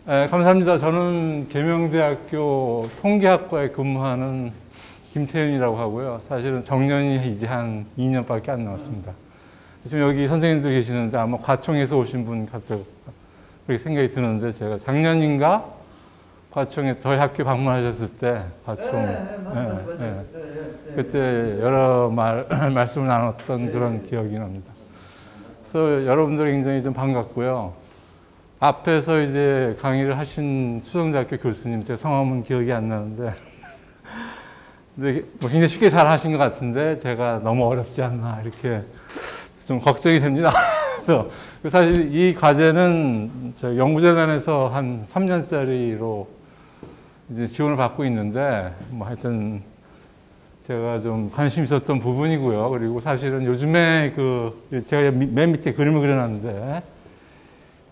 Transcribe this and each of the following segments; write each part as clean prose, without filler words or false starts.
네, 감사합니다. 저는 계명대학교 통계학과에 근무하는 김태윤이라고 하고요. 사실은 정년이 이제 한 2년밖에 안 남았습니다. 지금 여기 선생님들 계시는데 아마 과총에서 오신 분 같다고 그렇게 생각이 드는데, 제가 작년인가 과총에 저희 학교 방문하셨을 때 과총 그때 여러 말씀을 나눴던 그런 기억이 납니다. 그래서 여러분들 굉장히 좀 반갑고요. 앞에서 이제 강의를 하신 수성대학교 교수님, 제 성함은 기억이 안 나는데 근데 뭐 굉장히 쉽게 잘 하신 것 같은데 제가 너무 어렵지 않나 이렇게 좀 걱정이 됩니다. 그래서 사실 이 과제는 저 연구재단에서 한 3년짜리로 이제 지원을 받고 있는데, 뭐 하여튼 제가 좀 관심 있었던 부분이고요. 그리고 사실은 요즘에 제가 맨 밑에 그림을 그려놨는데,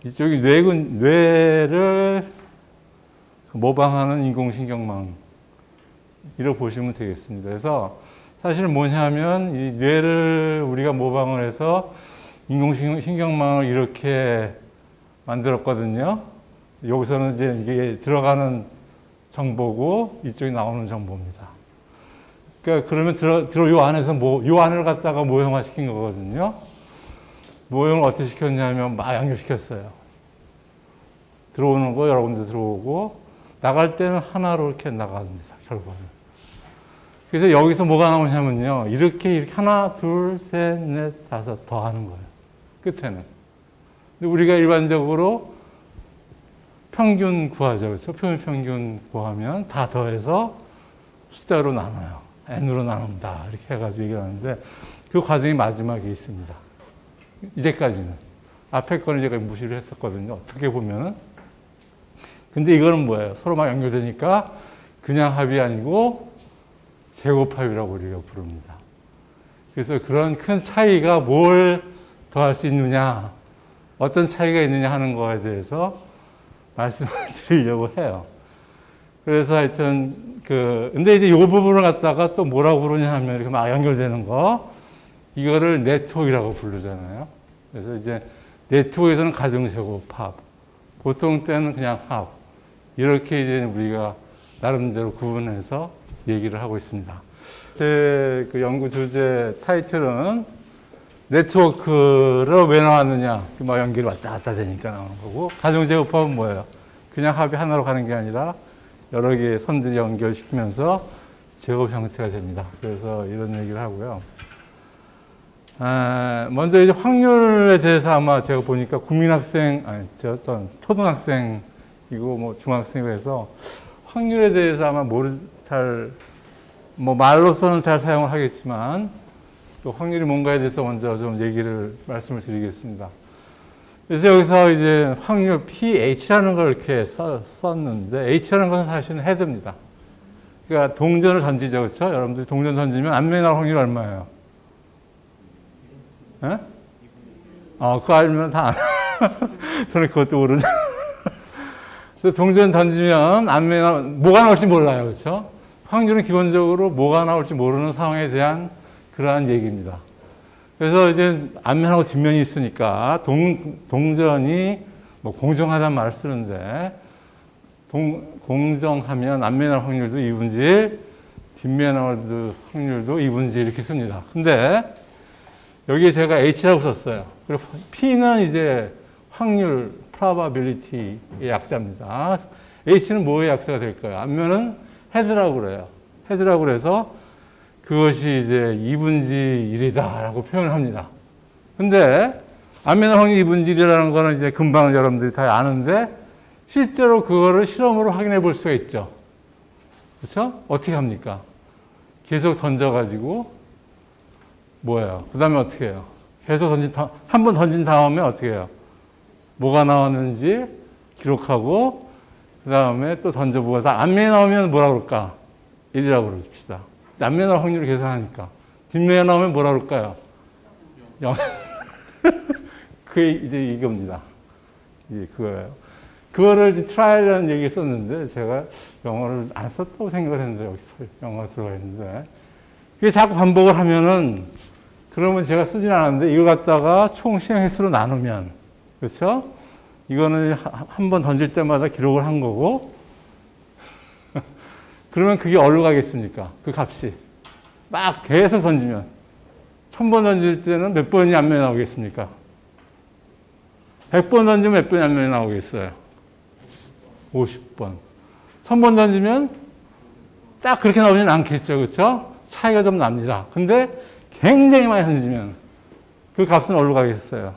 이쪽이 뇌를 모방하는 인공신경망, 이렇게 보시면 되겠습니다. 그래서 사실은 뭐냐면, 이 뇌를 우리가 모방을 해서 인공신경망을 이렇게 만들었거든요. 여기서는 이제 이게 들어가는 정보고, 이쪽이 나오는 정보입니다. 그러니까 그러면 요 안에서 요 안을 갖다가 모형화 시킨 거거든요. 모형을 어떻게 시켰냐면 막 연결시켰어요. 들어오는 거 여러 군데 들어오고, 나갈 때는 하나로 이렇게 나갑니다, 결과는. 그래서 여기서 뭐가 나오냐면요, 이렇게 하나, 둘, 셋, 넷, 다섯 더 하는 거예요, 끝에는. 근데 우리가 일반적으로 평균 구하죠. 그렇죠? 평균 구하면 다 더해서 숫자로 나눠요. n으로 나눈다, 이렇게 해가지고 얘기를 하는데, 그 과정이 마지막에 있습니다. 이제까지는. 앞에 거는 제가 무시를 했었거든요, 어떻게 보면은. 근데 이거는 뭐예요? 서로 막 연결되니까 그냥 합이 아니고 제곱합이라고 우리가 부릅니다. 그래서 그런 큰 차이가 뭘 더할 수 있느냐, 어떤 차이가 있느냐 하는 거에 대해서 말씀을 드리려고 해요. 그래서 하여튼, 근데 이제 이 부분을 갖다가 또 뭐라고 부르냐 하면, 이렇게 막 연결되는 거, 이거를 네트워크라고 부르잖아요. 그래서 이제 네트워크에서는 가정제곱합, 보통 때는 그냥 합, 이렇게 이제 우리가 나름대로 구분해서 얘기를 하고 있습니다. 제 연구 주제 타이틀은 네트워크를 왜 나왔느냐, 막 연결이 왔다 갔다 되니까 나오는 거고, 가정제곱합은 뭐예요? 그냥 합이 하나로 가는 게 아니라 여러 개의 선들이 연결시키면서 제곱 형태가 됩니다. 그래서 이런 얘기를 하고요. 먼저 이제 확률에 대해서 아마 제가 보니까 초등학생이고 뭐 중학생이고 해서 확률에 대해서 아마 말로서는 잘 사용을 하겠지만, 또 확률이 뭔가에 대해서 먼저 좀 말씀을 드리겠습니다. 그래서 여기서 이제 확률 pH라는 걸 이렇게 썼는데, H라는 것은 사실은 헤드입니다. 그러니까 동전을 던지죠, 그렇죠? 여러분들이 동전 던지면 안면이 나올 확률이 얼마예요? 예? 그거 알면 다 안. 저는 그것도 모르죠. 그래서 동전 던지면 뭐가 나올지 몰라요, 그렇죠? 확률은 기본적으로 뭐가 나올지 모르는 상황에 대한 그러한 얘기입니다. 그래서 이제 앞면하고 뒷면이 있으니까 동전이 뭐 공정하다는 말을 쓰는데, 공정하면 앞면에 나올 확률도 2분의 1, 뒷면에 나올 확률도 2분의 1 이렇게 씁니다. 근데 여기에 제가 H라고 썼어요. 그리고 P는 이제 확률, probability의 약자입니다. H는 뭐의 약자가 될까요? 앞면은 헤드라고 그래요. 헤드라고 그래서 그것이 이제 2분의 1이다라고 표현을 합니다. 근데 앞면 확률 2분의 1이라는 거는 이제 금방 여러분들이 다 아는데, 실제로 그거를 실험으로 확인해 볼 수가 있죠. 그렇죠? 어떻게 합니까? 계속 던져가지고 뭐예요? 그 다음에 어떻게 해요? 계속 한 번 던진 다음에 어떻게 해요? 뭐가 나왔는지 기록하고, 그 다음에 또 던져보고, 앞면에 나오면 뭐라 그럴까? 1이라고 그럽시다. 앞면에 나올 확률을 계산하니까. 뒷면에 나오면 뭐라 그럴까요? 0. 그게 이제 이겁니다. 그거예요. 그거를 이제 트라이라는 얘기를 썼는데, 제가 영어를 안 썼다고 생각을 했는데, 여기 영어가 들어가 있는데, 그게 자꾸 반복을 하면은, 그러면 제가 쓰진 않았는데, 이걸 갖다가 총 시행 횟수로 나누면, 그렇죠? 이거는 한 번 던질 때마다 기록을 한 거고, 그러면 그게 어디로 가겠습니까? 그 값이. 막 계속 던지면. 1000번 던질 때는 몇 번이 앞면에 나오겠습니까? 100번 던지면 몇 번이 앞면에 나오겠어요? 50번. 1000번 던지면 딱 그렇게 나오지는 않겠죠. 그렇죠? 차이가 좀 납니다. 근데 굉장히 많이 던지면 그 값은 어디로 가겠어요?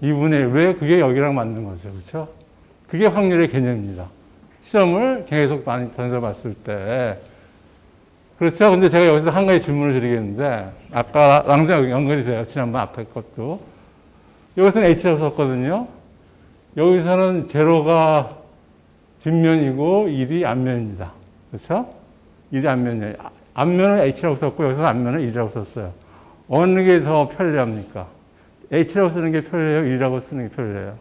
2분의 1. 왜? 그게 여기랑 맞는 거죠. 그렇죠? 그게 확률의 개념입니다. 시험을 계속 많이 던져봤을 때. 그렇죠? 근데 제가 여기서 한 가지 질문을 드리겠는데, 아까랑 연결이 돼요. 지난번 앞에 것도. 여기서는 H라고 썼거든요. 여기서는 제로가 뒷면이고 1이 앞면입니다. 그렇죠? 1이 앞면이에요. 앞면을 H라고 썼고 여기서 앞면을 1이라고 썼어요. 어느 게 더 편리합니까? H라고 쓰는 게 편리해요? 1이라고 쓰는 게 편리해요?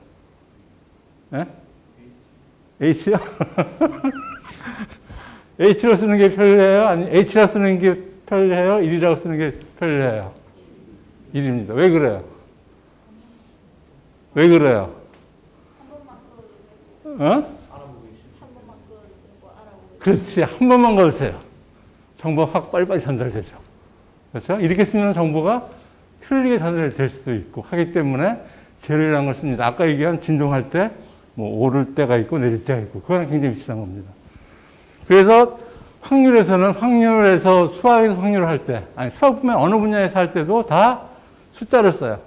네? H요? H로 쓰는 게 편리해요? 아니, H라 쓰는 게 편리해요? 1이라고 쓰는 게 편리해요? 1입니다. 왜 그래요? 왜 그래요? 어? 그렇지. 한 번만 걸으세요. 정보가 확 빨리빨리 전달되죠. 그렇죠? 이렇게 쓰면 정보가 틀리게 전달될 수도 있고 하기 때문에 제로라는 걸 씁니다. 아까 얘기한 진동할 때 뭐 오를 때가 있고 내릴 때가 있고 그거랑 굉장히 비슷한 겁니다. 그래서 확률에서 수학에서 확률을 할 때, 아니 수학분야 어느 분야에서 할 때도 다 숫자를 써요.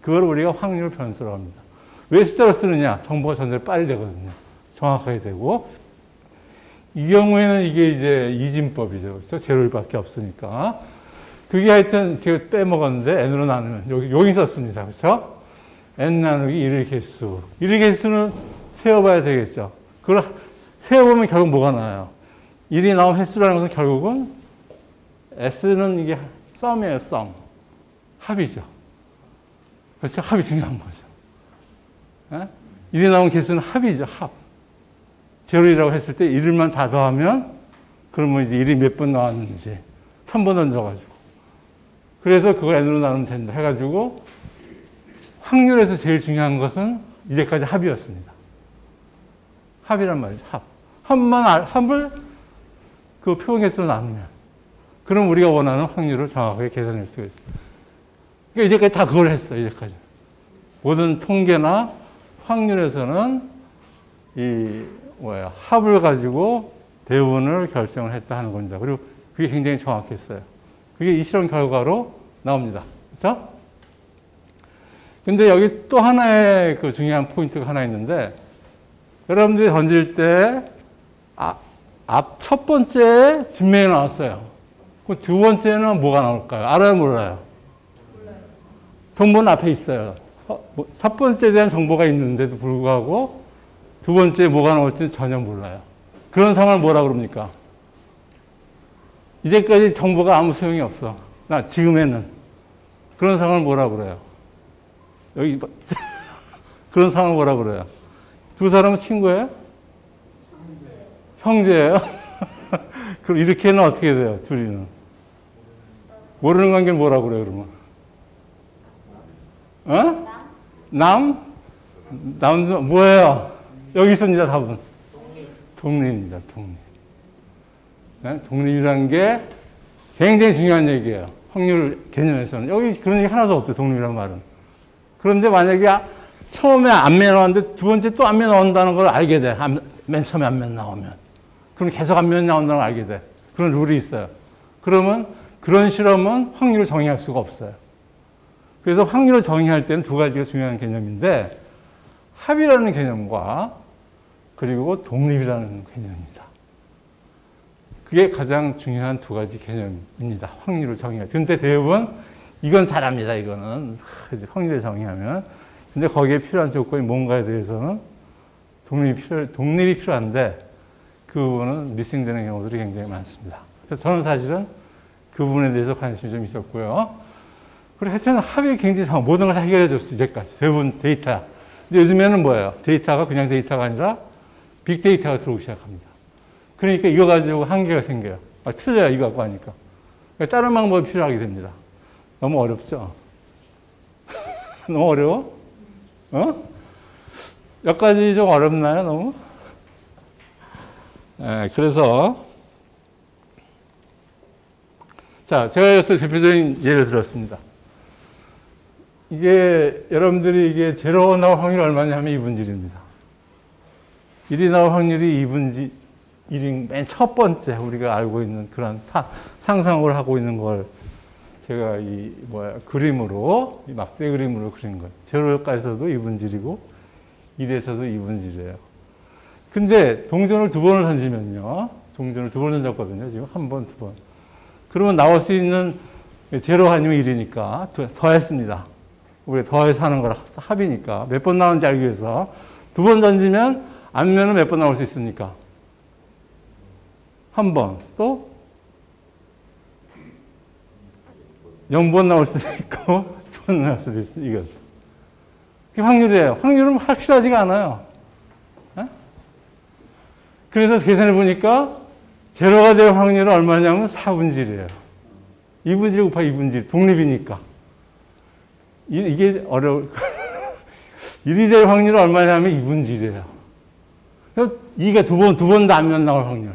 그걸 우리가 확률 변수라고 합니다. 왜 숫자를 쓰느냐? 정보가 전달이 빨리 되거든요. 정확하게 되고. 이 경우에는 이게 이제 이진법이죠. 그렇죠? 제로 1밖에 없으니까. 그게 하여튼 제가 빼먹었는데 n으로 나누면 여기 썼습니다. 그렇죠? n 나누기 1의 개수. 1의 개수는 세어봐야 되겠죠. 그걸 세어보면 결국 뭐가 나와요? 1이 나온 횟수라는 것은 결국은 s는 이게 썸이에요. 썸. 합이죠. 그렇죠? 합이 중요한 거죠. 1이 나온 개수는 합이죠. 합. 제로이라고 했을 때 1만 다 더하면 그러면 이제 1이 몇 번 나왔는지 1000번 던져가지고 그래서 그걸 n으로 나누면 된다 해가지고 확률에서 제일 중요한 것은 이제까지 합이었습니다. 합이란 말이죠. 합. 합을 그 표현 개수로 나누면 그럼 우리가 원하는 확률을 정확하게 계산할 수가 있어요. 그러니까 이제까지 다 그걸 했어요. 이제까지. 모든 통계나 확률에서는 합을 가지고 대부분을 결정을 했다 하는 겁니다. 그리고 그게 굉장히 정확했어요. 그게 이 실험 결과로 나옵니다. 그렇죠? 근데 여기 또 하나의 그 중요한 포인트가 하나 있는데, 여러분들이 던질 때, 첫 번째 뒷면이 나왔어요. 그 두 번째는 뭐가 나올까요? 알아요, 몰라요? 몰라요. 정보는 앞에 있어요. 첫 번째에 대한 정보가 있는데도 불구하고, 두 번째에 뭐가 나올지는 전혀 몰라요. 그런 상황을 뭐라고 그럽니까? 이제까지 정보가 아무 소용이 없어. 지금에는. 그런 상황을 뭐라고 그래요? 여기, 그런 상황을 뭐라고 그래요? 두 사람은 친구예요? 형제예요? 그럼 이렇게는 어떻게 돼요? 둘이는. 모르는 관계는 뭐라고 그래요, 그러면? 남? 뭐예요? 여기 있습니다, 답은. 독립입니다, 독립. 네? 독립이라는 게 굉장히 중요한 얘기예요. 확률 개념에서는. 여기 그런 얘기 하나도 없대요, 독립이라는 말은. 그런데 만약에 처음에 앞면 나왔는데 두 번째 또 앞면 나온다는 걸 알게 돼. 맨 처음에 앞면 나오면. 그럼 계속 앞면 나온다는 걸 알게 돼. 그런 룰이 있어요. 그러면 그런 실험은 확률을 정의할 수가 없어요. 그래서 확률을 정의할 때는 두 가지가 중요한 개념인데 합이라는 개념과 그리고 독립이라는 개념입니다. 그게 가장 중요한 두 가지 개념입니다. 확률을 정의할 때. 근데 대부분 이건 잘합니다. 이거는 확률을 정의하면. 근데 거기에 필요한 조건이 뭔가에 대해서는 독립이 필요한데 그 부분은 미싱되는 경우들이 굉장히 많습니다. 그래서 저는 사실은 그 부분에 대해서 관심이 좀 있었고요. 그리고 하여튼 합이 굉장히 모든 걸 해결해 줬어요. 이제까지. 대부분 데이터야. 근데 요즘에는 뭐예요? 데이터가 그냥 데이터가 아니라 빅데이터가 들어오기 시작합니다. 그러니까 이거 가지고 한계가 생겨요. 틀려요. 이거 갖고 하니까. 그러니까 다른 방법이 필요하게 됩니다. 너무 어렵죠? 너무 어려워? 여기까지 좀 어렵나요, 너무? 네, 그래서 자, 제가 여기서 대표적인 예를 들었습니다. 이게 여러분들이 이게 제로 나올 확률이 얼마냐면 2분의 1입니다. 1이 나올 확률이 2분의 1인 맨 첫 번째 우리가 알고 있는 그런 상상을 하고 있는 걸 제가 그림으로, 이 막대 그림으로 그린 거예요. 제로까지서도 2분의 1이고 1에서도 2분의 1이에요. 근데 동전을 2번을 던지면요. 동전을 2번 던졌거든요. 지금 1번, 2번. 그러면 나올 수 있는 제로 아니면 1이니까 더했습니다. 우리가 더해서 하는 거라 합이니까 몇 번 나오는지 알기 위해서 2번 던지면 앞면은 몇 번 나올 수 있습니까? 1번. 또 0번 나올 수도 있고 2번 나올 수도 있어요. 이거죠. 그게 확률이에요. 확률은 확실하지가 않아요. 네? 그래서 계산해 보니까 제로가 될 확률은 얼마냐면 4분의 1이에요. 2분의 1 곱하기 2분의 1. 독립이니까. 이게 어려울 1이 될 확률은 얼마냐면 2분의 1이에요. 2가 두 번 더 앞면 나올 확률.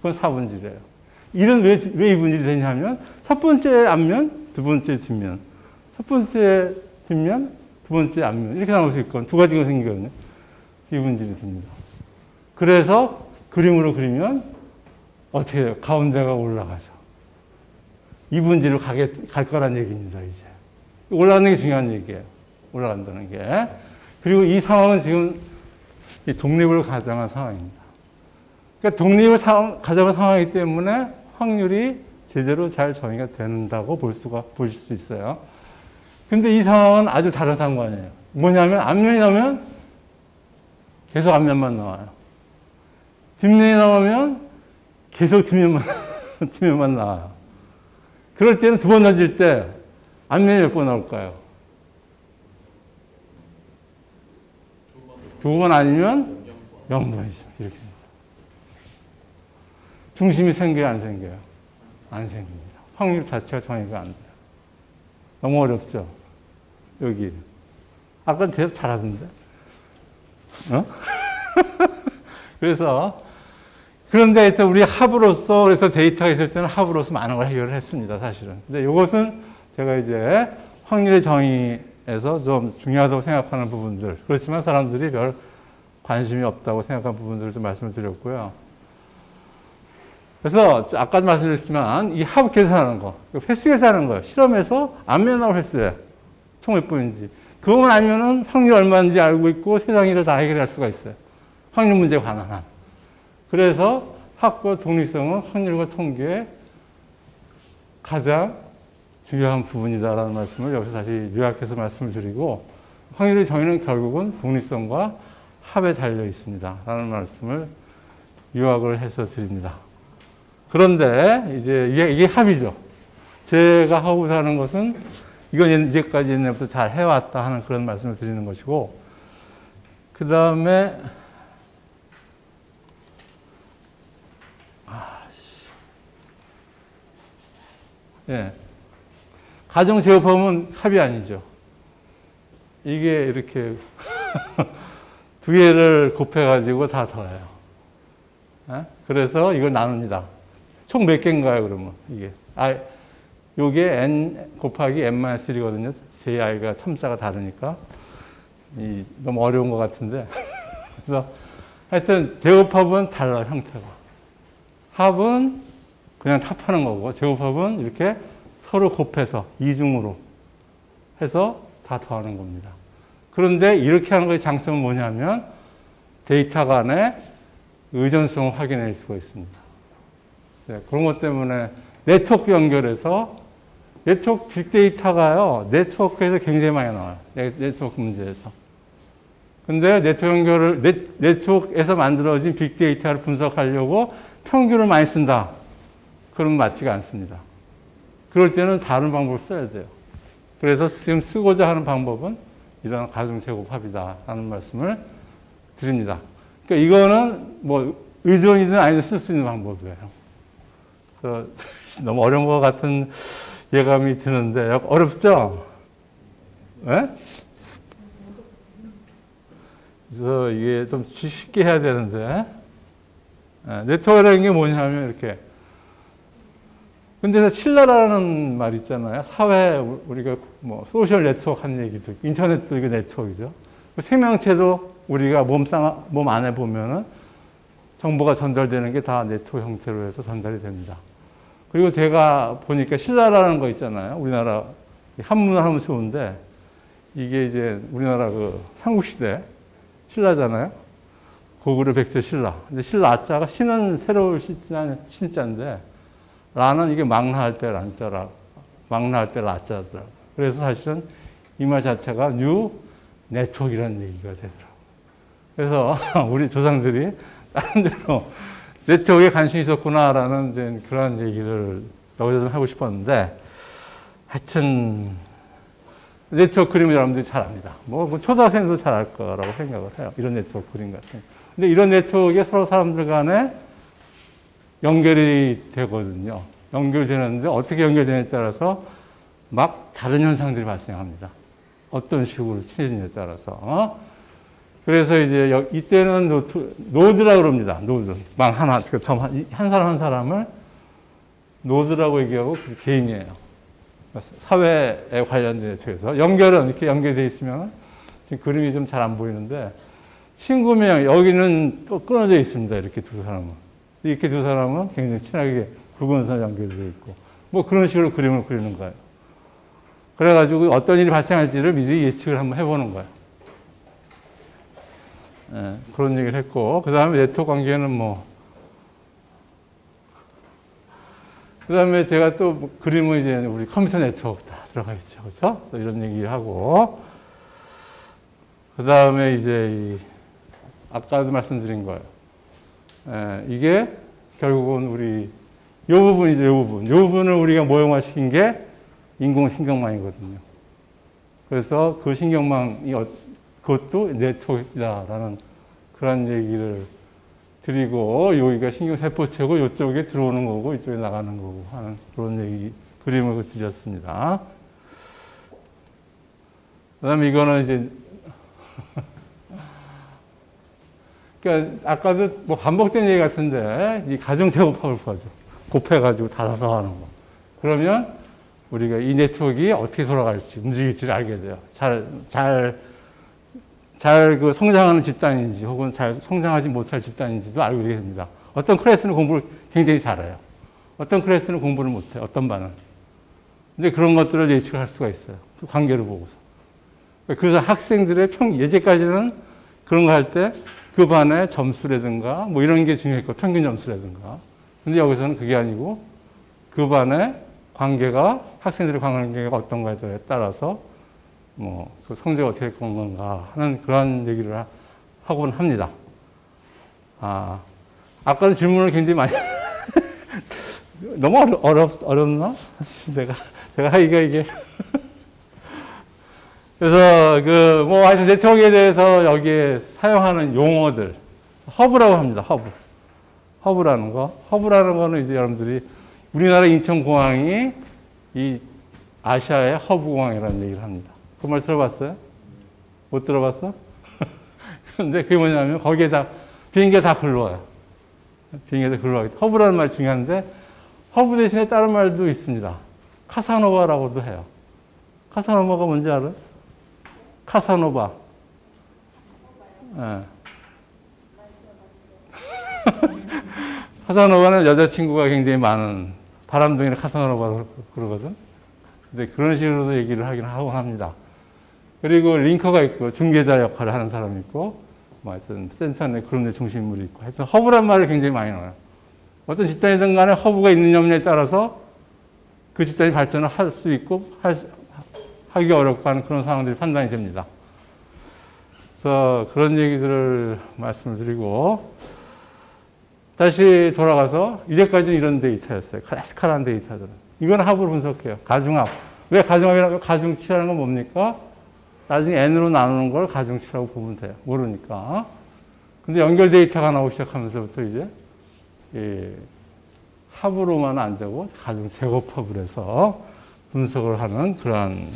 그건 4분의 1이에요. 1은 왜 2분의 1이 되냐면 첫 번째 앞면, 두 번째 뒷면. 첫 번째 뒷면, 두 번째 앞면. 이렇게 나올 수 있거든요. 두 가지가 생기거든요. 2분의 1이 됩니다. 그래서 그림으로 그리면 어떻게 해요? 가운데가 올라가죠. 2분의 1로 갈 거란 얘기입니다, 이제. 올라가는 게 중요한 얘기예요. 올라간다는 게. 그리고 이 상황은 지금 독립을 가정한 상황입니다. 그러니까 독립을 가정한 상황이기 때문에 확률이 제대로 잘 정의가 된다고 보실 수 있어요. 근데 이 상황은 아주 다른 상관이에요. 뭐냐면 앞면이 나오면 계속 앞면만 나와요. 뒷면이 나오면 계속 뒷면만 나와요. 그럴 때는 2번 던질 때 앞면이 몇 번 나올까요? 2번 아니면 0번이죠. 이렇게. 중심이 생겨요, 안 생겨요? 안 생깁니다. 확률 자체가 정의가 안 돼요. 너무 어렵죠? 여기. 아까 대답 잘하던데? 어? 그래서, 그런데 하여튼 우리 합으로서, 그래서 데이터가 있을 때는 합으로서 많은 걸 해결을 했습니다, 사실은. 근데 이것은 제가 이제 확률의 정의에서 좀 중요하다고 생각하는 부분들. 그렇지만 사람들이 별 관심이 없다고 생각하는 부분들을 좀 말씀을 드렸고요. 그래서 아까도 말씀드렸지만 이 합 계산하는 거, 횟수 계산하는 거예요. 실험에서 앞면 나올 횟수예요. 총 몇 번인지. 그것만 아니면은 확률 얼마인지 알고 있고 세상 일을 다 해결할 수가 있어요. 확률 문제에 관한 한. 그래서 합과 독립성은 확률과 통계의 가장 중요한 부분이다라는 말씀을 여기서 다시 요약해서 말씀을 드리고, 확률의 정의는 결국은 독립성과 합에 달려 있습니다. 라는 말씀을 요약을 해서 드립니다. 그런데 이제 이게 합이죠. 제가 하고자 하는 것은 이건 이제까지 옛날부터 잘 해왔다 하는 그런 말씀을 드리는 것이고, 그 다음에 예. 가정 제곱하면 합이 아니죠. 이게 이렇게 두 개를 곱해가지고 다 더해요. 예? 그래서 이걸 나눕니다. 총 몇 개인가요, 그러면? 이게. 요게 n 곱하기 n-1이거든요. ji가 참자가 다르니까. 너무 어려운 것 같은데. 그래서 하여튼 제곱합은 달라요, 형태가. 합은 그냥 탑하는 거고, 제곱합은 이렇게 서로 곱해서 이중으로 해서 다 더하는 겁니다. 그런데 이렇게 하는 것의 장점은 뭐냐면 데이터 간의 의존성을 확인할 수가 있습니다. 네, 그런 것 때문에 네트워크 연결해서 네트워크 빅데이터가요, 네트워크에서 굉장히 많이 나와요. 네트워크 문제에서. 근데 네트워크에서 만들어진 빅데이터를 분석하려고 평균을 많이 쓴다. 그러면 맞지가 않습니다. 그럴 때는 다른 방법을 써야 돼요. 그래서 지금 쓰고자 하는 방법은 이런 가중제곱합이다 하는 말씀을 드립니다. 그러니까 이거는 뭐 의존이든 아니든 쓸 수 있는 방법이에요. 그래서 너무 어려운 것 같은 예감이 드는데 어렵죠? 네? 그래서 이게 좀 쉽게 해야 되는데, 네트워크라는 게 뭐냐면 이렇게. 근데 신라라는 말 있잖아요. 사회, 우리가 뭐 소셜 네트워크 하는 얘기도 있고, 인터넷도 이거 네트워크죠. 생명체도 우리가 몸 안에 보면은 정보가 전달되는 게 다 네트워크 형태로 해서 전달이 됩니다. 그리고 제가 보니까 신라라는 거 있잖아요. 우리나라 한문을 하면 좋은데, 이게 이제 우리나라 그 삼국시대 신라잖아요. 고구려 백제 신라. 근데 신라 아자가 신은 새로울 신자인데, 라는 이게 망라할 때 란자라, 망라할 때 라자더라고요. 그래서 사실은 이 말 자체가 뉴 네트워크라는 얘기가 되더라고요. 그래서 우리 조상들이 다른 데로 네트워크에 관심이 있었구나라는 이제 그런 얘기를 여기서 좀 하고 싶었는데, 하여튼, 네트워크 그림을 여러분들이 잘 압니다. 뭐 초등학생도 잘 알 거라고 생각을 해요. 이런 네트워크 그림 같은 거. 근데 이런 네트워크에 서로 사람들 간에 연결이 되거든요. 연결되는데 어떻게 연결되느냐에 따라서 막 다른 현상들이 발생합니다. 어떤 식으로 친해지느냐에 따라서. 그래서 이제 이때는 노드라고 그럽니다. 노드. 한 사람 한 사람을 노드라고 얘기하고 그 개인이에요. 사회에 관련된 쪽에서. 연결은 이렇게 연결되어 있으면 지금 그림이 좀 잘 안 보이는데 친구명, 여기는 또 끊어져 있습니다. 이렇게 두 사람은. 이렇게 두 사람은 굉장히 친하게 굵은 선 연결되어 있고, 뭐 그런 식으로 그림을 그리는 거예요. 그래가지고 어떤 일이 발생할지를 미리 예측을 한번 해보는 거예요. 그런 얘기를 했고, 그 다음에 네트워크 관계는 뭐, 그 다음에 제가 또 그림은 이제 우리 컴퓨터 네트워크 다 들어가 있죠. 그죠? 이런 얘기를 하고, 그 다음에 이제 아까도 말씀드린 거예요. 이게 결국은 우리 요 부분이죠. 요 부분. 요 부분을 우리가 모형화시킨 게 인공신경망이거든요. 그래서 그 신경망이 그것도 네트워크다라는 그런 얘기를 드리고, 여기가 신경세포체고 이쪽에 들어오는 거고 이쪽에 나가는 거고 하는 그런 얘기, 그림을 드렸습니다. 그 다음에 이거는 이제 그러니까 아까도 뭐 반복된 얘기 같은데, 이 가정제곱합을 곱해가지고 닫아서 하는 거. 그러면 우리가 이 네트워크가 어떻게 돌아갈지, 움직일지를 알게 돼요. 잘 그 성장하는 집단인지 혹은 잘 성장하지 못할 집단인지도 알게 됩니다. 어떤 클래스는 공부를 굉장히 잘해요. 어떤 클래스는 공부를 못해요. 어떤 반은. 근데 그런 것들을 예측을 할 수가 있어요. 그 관계를 보고서. 그래서 학생들의 예제까지는 그런 거 할 때 그 반의 점수라든가 뭐 이런 게 중요했고, 평균 점수라든가. 근데 여기서는 그게 아니고 그 반의 관계가, 학생들의 관계가 어떤가에 따라서 뭐 그 성적이 어떻게 될 건가 하는 그런 얘기를 하곤 합니다. 아까는 질문을 굉장히 많이 너무 어렵나? 제가 하기가 이게 그래서 뭐 하여튼 네트워크에 대해서 여기에 사용하는 용어들, 허브라고 합니다. 허브라는 거. 허브라는 거는 이제 여러분들이 우리나라 인천공항이 이 아시아의 허브공항이라는 얘기를 합니다. 그 말 들어봤어요? 못 들어봤어? 근데 그게 뭐냐면 거기에 비행기가 다 글러와요. 비행기가 다 글러와요. 허브라는 말 중요한데, 허브 대신에 다른 말도 있습니다. 카사노바라고도 해요. 카사노바가 뭔지 알아요? 카사노바. 네. 카사노바는 여자친구가 굉장히 많은 바람둥이를 카사노바라고 그러거든. 근데 그런 식으로도 얘기를 하긴 하고 합니다. 그리고 링커가 있고, 중개자 역할을 하는 사람이 있고, 뭐 하여튼 센터 내 그런 데 중심물이 있고, 하여튼 허브란 말을 굉장히 많이 넣어요. 어떤 집단이든 간에 허브가 있느냐 없느냐에 따라서 그 집단이 발전을 할 수 있고, 하기 어렵고 하는 그런 상황들이 판단이 됩니다. 그래서 그런 얘기들을 말씀을 드리고, 다시 돌아가서 이제까지는 이런 데이터였어요. 클래시컬한 데이터들은. 이건 합으로 분석해요. 가중합. 왜 가중합이라고? 가중치라는 건 뭡니까? 나중에 n으로 나누는 걸 가중치라고 보면 돼요. 모르니까. 근데 연결 데이터가 나오기 시작하면서부터 이제 합으로만 안 되고 가중 제곱합을 해서 분석을 하는 그런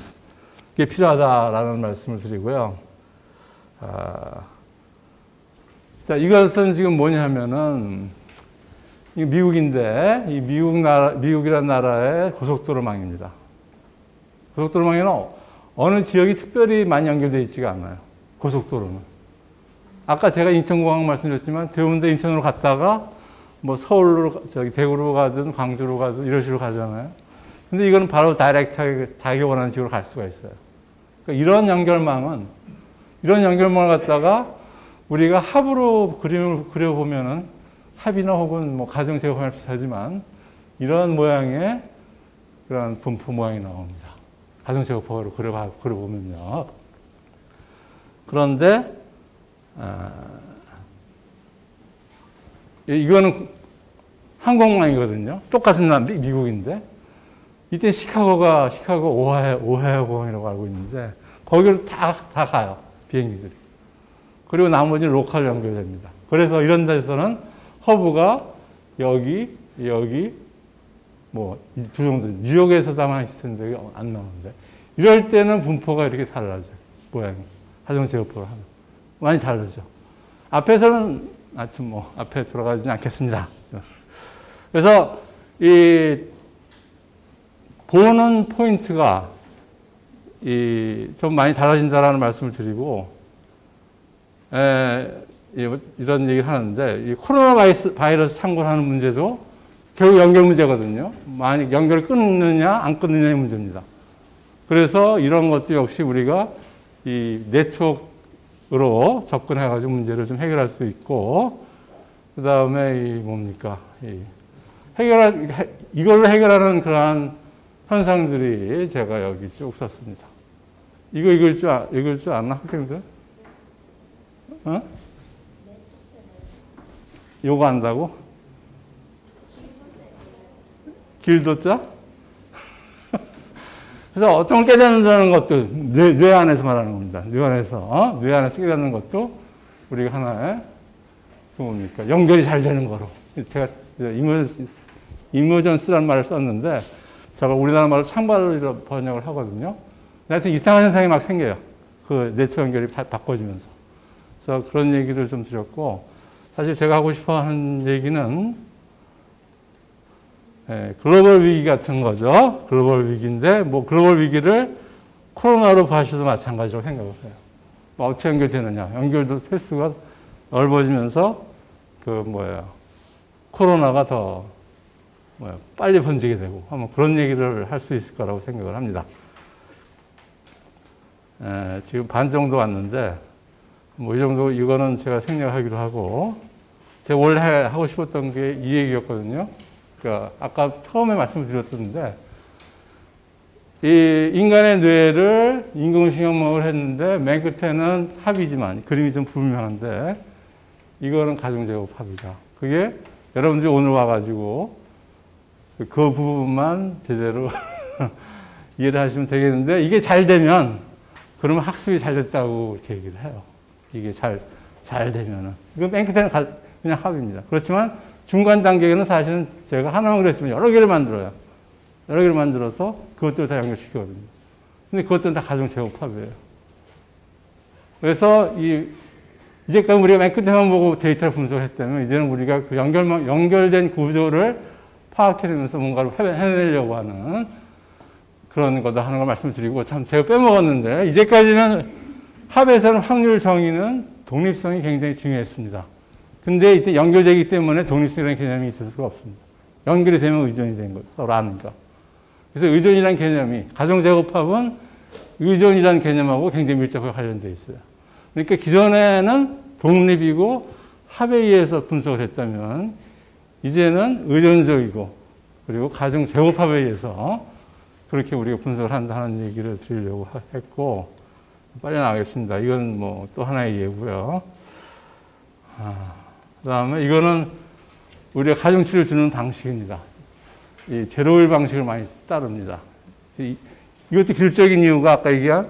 게 필요하다라는 말씀을 드리고요. 자, 이것은 지금 뭐냐면은, 이 미국인데, 이 미국이라는 나라의 고속도로망입니다. 고속도로망에는 어느 지역이 특별히 많이 연결되어 있지가 않아요. 고속도로는. 아까 제가 인천공항 말씀드렸지만, 대운대 인천으로 갔다가, 뭐 서울로, 대구로 가든 광주로 가든 이런 식으로 가잖아요. 근데 이거는 바로 다이렉트하게 자기가 원하는 지역으로 갈 수가 있어요. 그러니까 이런 연결망을 갖다가 우리가 합으로 그림을 그려보면은 합이나 혹은 뭐 가정제곱함이 비슷하지만 이런 모양의 그런 분포 모양이 나옵니다. 가정제곱함으로 그려보면요. 그런데, 이거는 항공망이거든요. 똑같은 미국인데. 이때 시카고 오하이오 공항이라고 알고 있는데, 거기로 다 가요. 비행기들이. 그리고 나머지는 로컬 연결됩니다. 그래서 이런 데서는 허브가 여기, 뭐, 두 정도. 뉴욕에서도 아마 있을 텐데, 안 나오는데. 이럴 때는 분포가 이렇게 달라져요. 모양이. 하정제곱포로 하면. 많이 다르죠. 앞에서는, 하여튼 뭐, 앞에 들어가지는 않겠습니다. 그래서, 보는 포인트가, 좀 많이 달라진다라는 말씀을 드리고, 이런 얘기를 하는데, 이 코로나 바이러스 참고하는 문제도 결국 연결 문제거든요. 만약 연결을 끊느냐, 안 끊느냐의 문제입니다. 그래서 이런 것도 역시 우리가 이 네트워크로 접근해가지고 문제를 좀 해결할 수 있고, 그 다음에 이걸로 해결하는 그러한 현상들이 제가 여기 쭉 썼습니다. 이거 읽을 줄 아나, 학생들? 어? 요거 안다고? 길도자? 그래서 어떤 걸 깨닫는다는 것도 뇌 안에서 말하는 겁니다. 뇌 안에서 깨닫는 것도 우리가 하나의 뭡니까? 연결이 잘 되는 거로. 제가 이머전스라는 말을 썼는데, 제가 우리나라 말로 창발로 번역을 하거든요. 하여튼 이상한 현상이 막 생겨요. 그 네트워크 연결이 바꿔지면서. 그래서 그런 얘기를 좀 드렸고, 사실 제가 하고 싶어 하는 얘기는, 글로벌 위기 같은 거죠. 글로벌 위기인데, 뭐, 글로벌 위기를 코로나로 봐셔도 마찬가지라고 생각을 해요. 뭐 어떻게 연결되느냐. 연결도 횟수가 넓어지면서, 코로나가 더, 빨리 번지게 되고, 아마 그런 얘기를 할 수 있을 거라고 생각을 합니다. 지금 반 정도 왔는데, 뭐, 이 정도, 이거는 제가 생략하기로 하고, 제가 원래 하고 싶었던 게 이 얘기였거든요. 그러니까, 아까 처음에 말씀을 드렸던데, 이 인간의 뇌를 인공지능을 했는데, 맨 끝에는 합이지만, 그림이 좀 불명한데, 이거는 가정제곱 합이다. 그게 여러분들이 오늘 와가지고, 그 부분만 제대로 이해를 하시면 되겠는데, 이게 잘 되면, 그러면 학습이 잘 됐다고 이렇게 얘기를 해요. 이게 잘 되면은. 이건 맨 끝에는 그냥 합입니다. 그렇지만 중간 단계에는 사실은 제가 하나만 그랬으면 여러 개를 만들어요. 여러 개를 만들어서 그것들을 다 연결시키거든요. 근데 그것들은 다 가정제곱합이에요. 그래서 이제까지 우리가 맨 끝에만 보고 데이터를 분석했다면 이제는 우리가 그 연결된 구조를 파악해내면서 뭔가를 해내려고 하는 그런 거다 하는 걸 말씀드리고, 참 제가 빼먹었는데, 이제까지는 합에서는 확률 정의는 독립성이 굉장히 중요했습니다. 근데 이때 연결되기 때문에 독립성이라는 개념이 있을 수가 없습니다. 연결이 되면 의존이 된 거예요. 서로 아니까. 그래서 의존이라는 개념이, 가정제곱합은 의존이라는 개념하고 굉장히 밀접하게 관련되어 있어요. 그러니까 기존에는 독립이고 합에 의해서 분석을 했다면, 이제는 의존적이고, 그리고 가정제곱합에 의해서 그렇게 우리가 분석을 한다는 얘기를 드리려고 했고, 빨리 나가겠습니다. 이건 뭐 또 하나의 예고요. 그 다음에 이거는 우리가 가중치를 주는 방식입니다. 이 제로일 방식을 많이 따릅니다. 이것도 기술적인 이유가 아까 얘기한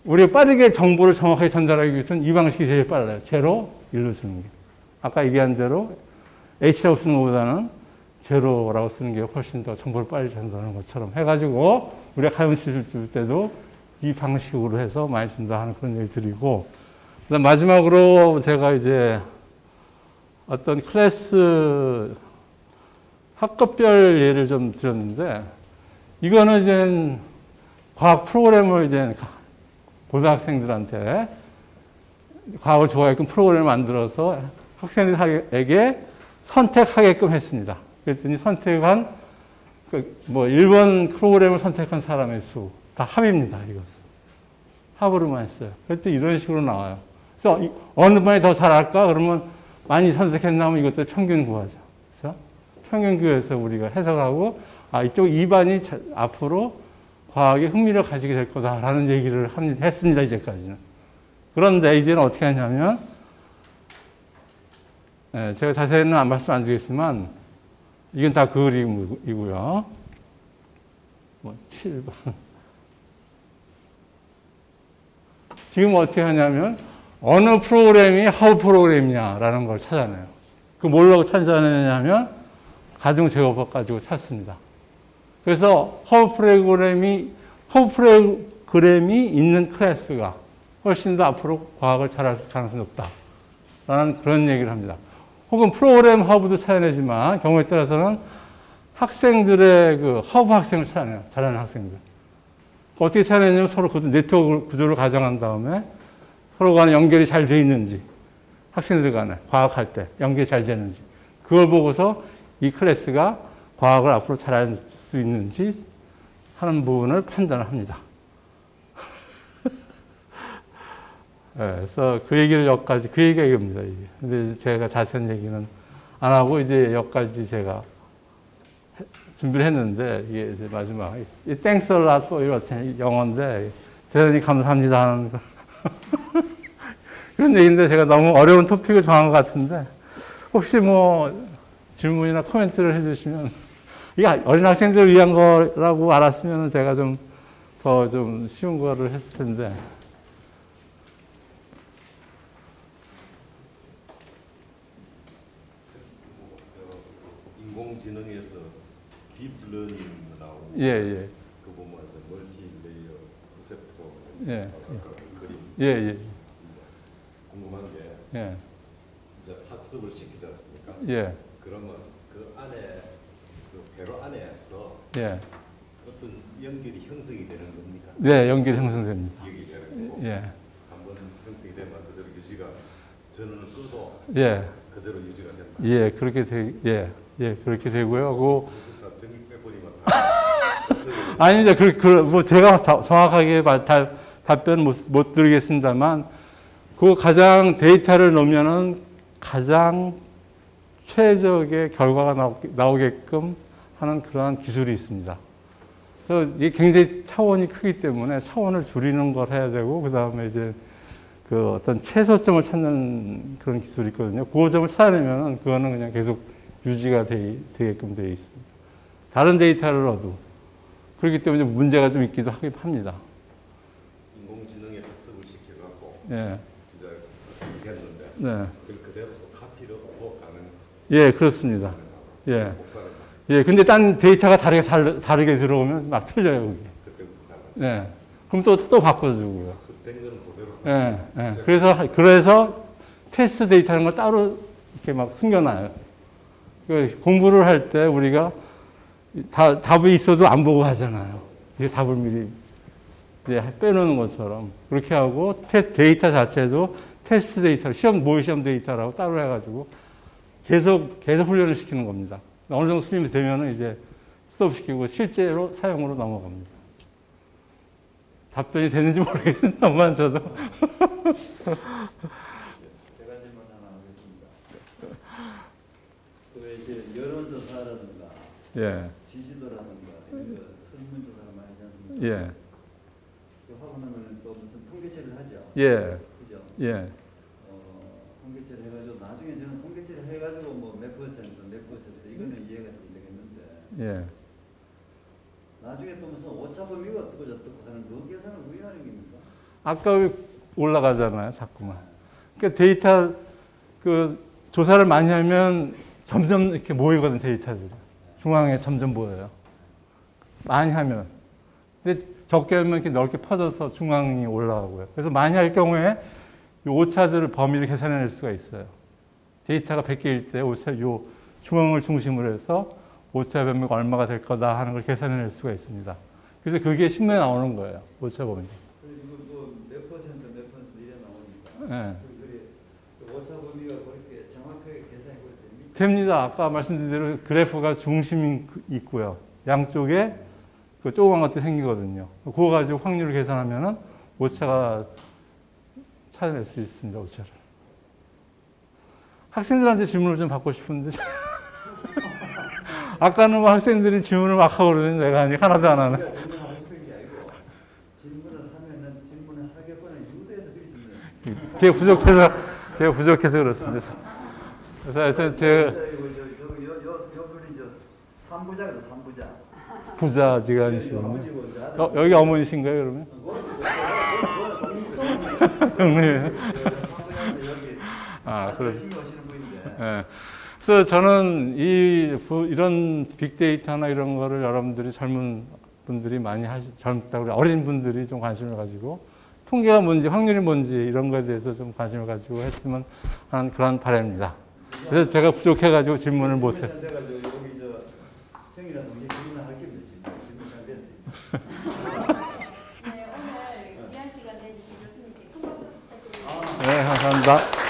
우리가 빠르게 정보를 정확하게 전달하기 위해서는 이 방식이 제일 빨라요. 제로, 일로 쓰는 게. 아까 얘기한 대로 H라고 쓰는 것보다는 제로라고 쓰는 게 훨씬 더 정보를 빨리 전달하는 것처럼 해가지고 우리가 가중치를 줄 때도 이 방식으로 해서 많이 준다 하는 그런 얘기 드리고, 그다음 마지막으로 제가 이제 어떤 클래스 학급별 예를 좀 드렸는데, 이거는 이제 과학 프로그램을 이제 고등학생들한테 과학을 좋아하게끔 프로그램을 만들어서 학생들에게 선택하게끔 했습니다. 그랬더니 선택한, 뭐 1번 프로그램을 선택한 사람의 수, 다 합입니다, 이것은. 합으로만 했어요. 그랬더니 이런 식으로 나와요. 그래서 어느 반이 더 잘할까? 그러면 많이 선택했나면 이것도 평균 구하죠. 그렇죠? 평균 구해서 우리가 해석하고, 아, 이쪽 2반이 앞으로 과학에 흥미를 가지게 될 거다라는 얘기를 했습니다, 이제까지는. 그런데 이제는 어떻게 하냐면, 제가 자세히는 말씀 안 드리겠지만, 이건 다 그림이고요. 뭐 7번. 지금 어떻게 하냐면, 어느 프로그램이 하우 프로그램이냐라는 걸 찾아내요. 그 뭘로 찾아내냐면, 가중제곱법 가지고 찾습니다. 그래서 하우 프로그램이 있는 클래스가 훨씬 더 앞으로 과학을 잘할 가능성이 높다라는 그런 얘기를 합니다. 혹은 프로그램 하부도 찾아내지만 경우에 따라서는 학생들의 그 하부 학생을 찾아내요. 잘하는 학생들. 어떻게 찾아내냐면 서로 그 네트워크 구조를 가정한 다음에 서로 간에 연결이 잘 돼 있는지, 학생들 간에 과학할 때 연결이 잘 되는지, 그걸 보고서 이 클래스가 과학을 앞으로 잘할 수 있는지 하는 부분을 판단을 합니다. 네, 그래서 그 얘기를 여기까지, 그 얘기가 이겁니다. 이게. 근데 제가 자세한 얘기는 안 하고 이제 여기까지 제가 준비를 했는데, 이게 이제 마지막, 이 Thanks a lot for your attention, 영어인데, 대단히 감사합니다 하는 그런 얘기인데, 제가 너무 어려운 토픽을 정한 것 같은데, 혹시 뭐 질문이나 코멘트를 해주시면, 이게 어린 학생들을 위한 거라고 알았으면 제가 좀 더 좀 쉬운 거를 했을 텐데. 인공지능에서 딥러닝 나오는 예. 그 보면 멀티레이어 리셉터 예. 그림. 예. 궁금한 게 예. 이제 학습을 시키지 않습니까? 예. 그러면 그 안에 그 회로 안에서 예. 어떤 연결이 형성이 되는 겁니까? 네, 연결 형성됩니다. 여기 되는 거고. 예. 한번 형성이 되면 그대로 유지가 전원을 끄도 예. 그대로 유지가 된다. 예, 그렇게 되고요. 정리 빼버리면 다 없어져요. 아닙니다. 뭐 제가 정확하게 답변 못 드리겠습니다만, 그 가장 데이터를 넣으면은 가장 최적의 결과가 나오게끔 하는 그러한 기술이 있습니다. 그래서 이게 굉장히 차원이 크기 때문에 차원을 줄이는 걸 해야 되고, 그 다음에 이제 그 어떤 최소점을 찾는 그런 기술이 있거든요. 그 점을 찾아내면은 그거는 그냥 계속 유지가 되게끔 되어 있습니다. 다른 데이터를 넣어도. 그렇기 때문에 문제가 좀 있기도 하긴 합니다. 인공지능에 학습을 시켜갖고 예. 이제 학습이 됐는데 네. 그걸 그대로 또 카피로 또 가는. 예, 그렇습니다. 예. 복사를 예, 근데 딴 데이터가 다르게 들어오면 막 틀려요, 그게. 그때부터 달라져. 예. 그럼 또 바꿔주고요. 학습된 거는 그대로. 예. 그래서 테스트 데이터라는 걸 따로 이렇게 막 숨겨놔요. 공부를 할 때 우리가 답이 있어도 안 보고 하잖아요. 이게 답을 미리 이제 빼놓는 것처럼. 그렇게 하고 데이터 자체도 테스트 데이터, 모의 시험 데이터라고 따로 해가지고 계속 훈련을 시키는 겁니다. 어느 정도 수준이 되면은 이제 스톱시키고 실제로 사용으로 넘어갑니다. 답변이 되는지 모르겠는데만 저도. 제가 질문 하나 하겠습니다. 그 이제 여론조사라든가 예. 지지도라든가 이런 거 설문조사를 많이 하지 않습니까? 예. 그 하고나면 또 무슨 통계체를 하죠. 예. 그죠? 예. 통계체를 해가지고 나중에 저는 통계체를 해가지고 뭐 몇 퍼센트 이거는 이해가 좀 되겠는데. 예. 나중에 또 무슨 오차범위가 어떻고 저떻고 하는 그 계산을 우리가 하는 겁니까? 아까 올라가잖아요, 자꾸만. 그러니까 데이터, 조사를 많이 하면 점점 이렇게 모이거든, 데이터들이. 중앙에 점점 보여요. 많이 하면. 근데 적게 하면 이렇게 넓게 퍼져서 중앙이 올라가고요. 그래서 많이 할 경우에 이 오차들을 범위를 계산해낼 수가 있어요. 데이터가 100개일 때 오차 요 중앙을 중심으로 해서 오차 범위가 얼마가 될 거다 하는 걸 계산해낼 수가 있습니다. 그래서 그게 신문에 나오는 거예요. 오차 범위. 그리고 뭐몇 퍼센트 이래 나오니까. 네. 그 오차 범위가 그렇게 정확하게 계산이 됩니까? 됩니다. 아까 말씀드린 대로 그래프가 중심이 있고요. 양쪽에 그 조그만 것도 생기거든요. 그거 가지고 확률을 계산하면은 오차가 찾아낼 수 있습니다. 오차를. 학생들한테 질문을 좀 받고 싶은데 아까는 뭐 학생들이 질문을 막 하고 그러더니 내가 하나도 안 하네. 질문을 하면은 질문을 하겠거나 유도해서 그리 듣는. 제가 부족해서 그렇습니다. 그래서 하여튼 제가 여분이 저 3부자거든 3부자. 부자지간이시군요. 여기 어머니신가요, 그러면? 형님. 아, 그렇죠. 예. 그래서 저는 이런 빅데이터나 이런 거를 여러분들이 젊은 분들이 많이 젊다고 그래 어린 분들이 좀 관심을 가지고 통계가 뭔지 확률이 뭔지 이런 거에 대해서 좀 관심을 가지고 했으면 하는 그런 바람입니다. 그래서 제가 부족해가지고 질문을 못해. 여기 저 형이랑 동생 질문을 할 겁니다. 질문 잘 됐어요. 네, 오늘 귀한 시간 내주신 교수님께 큰 박수 부탁드립니다. 네, 감사합니다.